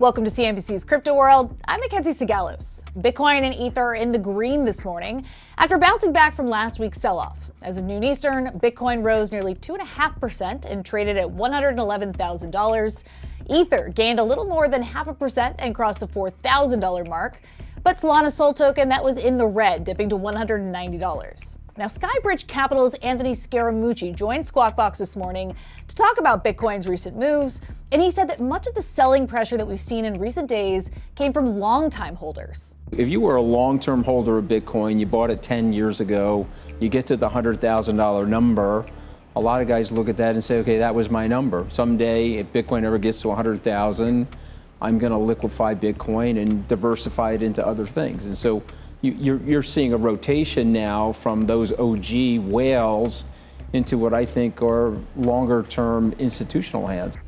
Welcome to CNBC's Crypto World. I'm Mackenzie Sigalos. Bitcoin and Ether are in the green this morning after bouncing back from last week's sell-off. As of noon Eastern, Bitcoin rose nearly 2.5% and traded at $111,000. Ether gained a little more than 0.5% and crossed the $4,000 mark. But Solana Sol token, that was in the red, dipping to $190. Now, Skybridge Capital's Anthony Scaramucci joined Squawk Box this morning to talk about Bitcoin's recent moves, and he said that much of the selling pressure that we've seen in recent days came from long-time holders. If you were a long-term holder of Bitcoin, you bought it 10 years ago, you get to the $100,000 number, a lot of guys look at that and say, okay, that was my number. Someday, if Bitcoin ever gets to 100,000, I'm going to liquefy Bitcoin and diversify it into other things. And so you're seeing a rotation now from those OG whales into what I think are longer-term institutional hands.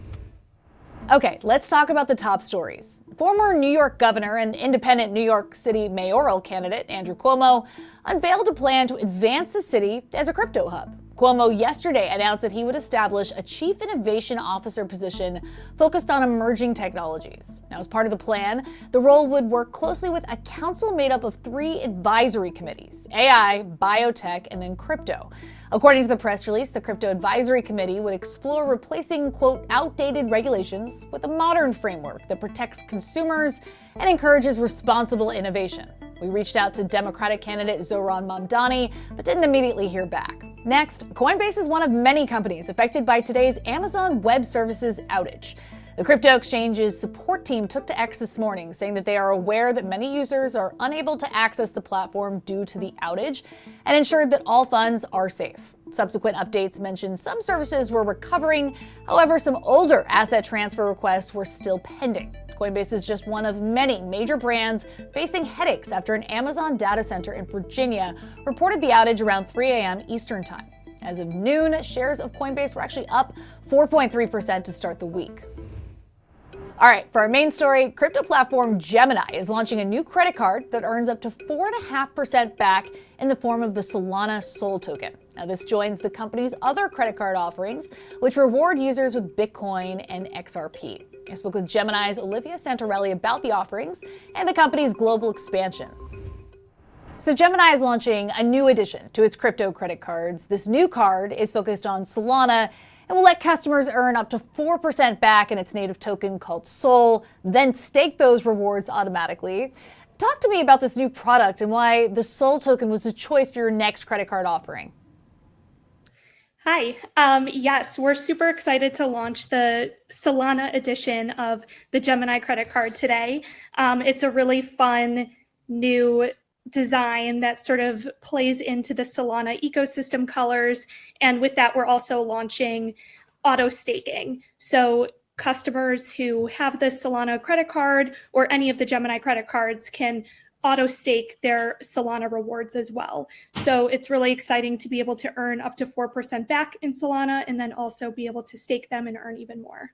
Okay, let's talk about the top stories. Former New York governor and independent New York City mayoral candidate Andrew Cuomo unveiled a plan to advance the city as a crypto hub. Cuomo yesterday announced that he would establish a chief innovation officer position focused on emerging technologies. Now, as part of the plan, the role would work closely with a council made up of 3 advisory committees: AI, biotech, and then crypto. According to the press release, the Crypto Advisory Committee would explore replacing, quote, outdated regulations with a modern framework that protects consumers and encourages responsible innovation. We reached out to Democratic candidate Zohran Mamdani, but didn't immediately hear back. Next, Coinbase is one of many companies affected by today's Amazon Web Services outage. The crypto exchange's support team took to X this morning, saying that they are aware that many users are unable to access the platform due to the outage and ensured that all funds are safe. Subsequent updates mentioned some services were recovering. However, some older asset transfer requests were still pending. Coinbase is just one of many major brands facing headaches after an Amazon data center in Virginia reported the outage around 3 a.m. Eastern Time. As of noon, shares of Coinbase were actually up 4.3% to start the week. All right, for our main story, crypto platform Gemini is launching a new credit card that earns up to 4.5% back in the form of the Solana Sol token. Now, this joins the company's other credit card offerings, which reward users with Bitcoin and XRP. I spoke with Gemini's Olivia Santorelli about the offerings and the company's global expansion. So Gemini is launching a new addition to its crypto credit cards. This new card is focused on Solana and will let customers earn up to 4% back in its native token called Sol, then stake those rewards automatically. Talk to me about this new product and why the Sol token was the choice for your next credit card offering. Hi. Yes, we're super excited to launch the Solana edition of the Gemini credit card today. It's a really fun new design that sort of plays into the Solana ecosystem colors. And with that, we're also launching auto staking. So customers who have the Solana credit card or any of the Gemini credit cards can auto stake their Solana rewards as well. So it's really exciting to be able to earn up to 4% back in Solana and then also be able to stake them and earn even more.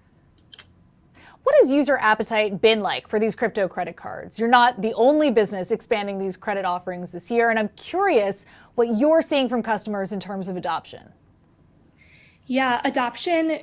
What has user appetite been like for these crypto credit cards? You're not the only business expanding these credit offerings this year, and I'm curious what you're seeing from customers in terms of adoption. Yeah, adoption,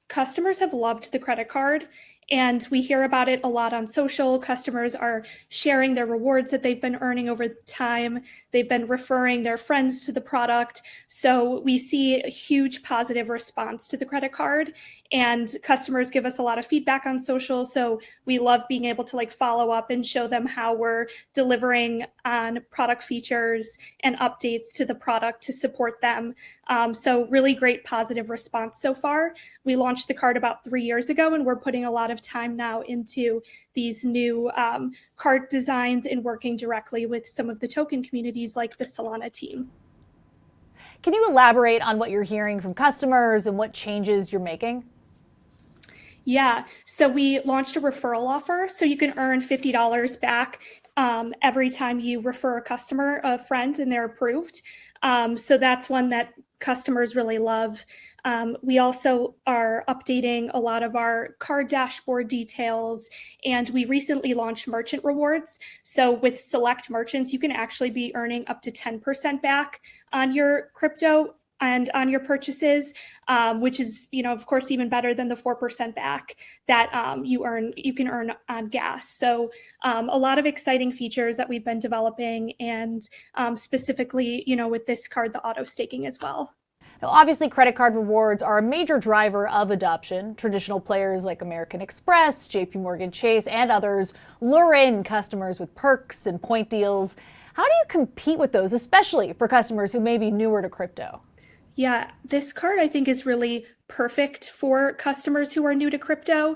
customers have loved the credit card. And we hear about it a lot on social. Customers are sharing their rewards that they've been earning over time. They've been referring their friends to the product. So we see a huge positive response to the credit card. And customers give us a lot of feedback on social. So we love being able to follow up and show them how we're delivering on product features and updates to the product to support them. So really great positive response so far. We launched the card about 3 years ago, and we're putting a lot of time now into these new card designs and working directly with some of the token communities like the Solana team. Can you elaborate on what you're hearing from customers and what changes you're making? Yeah, so we launched a referral offer, so you can earn $50 back every time you refer a friend, and they're approved. So that's one that customers really love. We also are updating a lot of our card dashboard details, and we recently launched merchant rewards. So with select merchants, you can actually be earning up to 10% back on your crypto and on your purchases, which is, of course, even better than the 4% back that you can earn on gas. So a lot of exciting features that we've been developing, and specifically, with this card, the auto staking as well. Now, obviously, credit card rewards are a major driver of adoption. Traditional players like American Express, JP Morgan Chase, and others lure in customers with perks and point deals. How do you compete with those, especially for customers who may be newer to crypto? Yeah, this card I think is really perfect for customers who are new to crypto.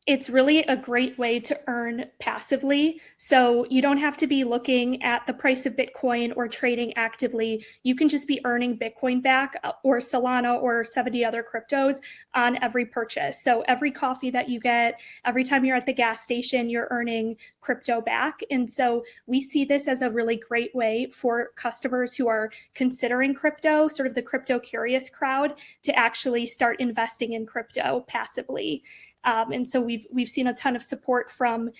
It's really a great way to earn passively. So you don't have to be looking at the price of Bitcoin or trading actively. You can just be earning Bitcoin back, or Solana, or 70 other cryptos on every purchase. So every coffee that you get, every time you're at the gas station, you're earning crypto back. And so we see this as a really great way for customers who are considering crypto, sort of the crypto curious crowd, to actually start investing in crypto passively. And so we've seen a ton of support from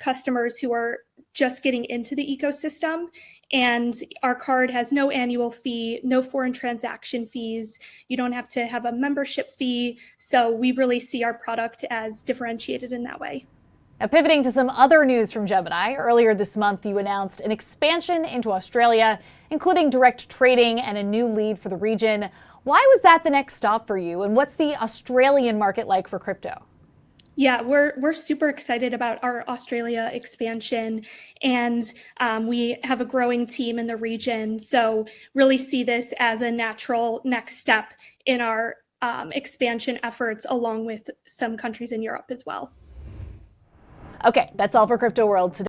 customers who are just getting into the ecosystem. And our card has no annual fee, no foreign transaction fees. You don't have to have a membership fee. So we really see our product as differentiated in that way. Now, pivoting to some other news from Gemini, earlier this month you announced an expansion into Australia, including direct trading and a new lead for the region. Why was that the next stop for you, and what's the Australian market like for crypto? Yeah, we're super excited about our Australia expansion, and we have a growing team in the region. So really see this as a natural next step in our expansion efforts, along with some countries in Europe as well. Okay, that's all for Crypto World today.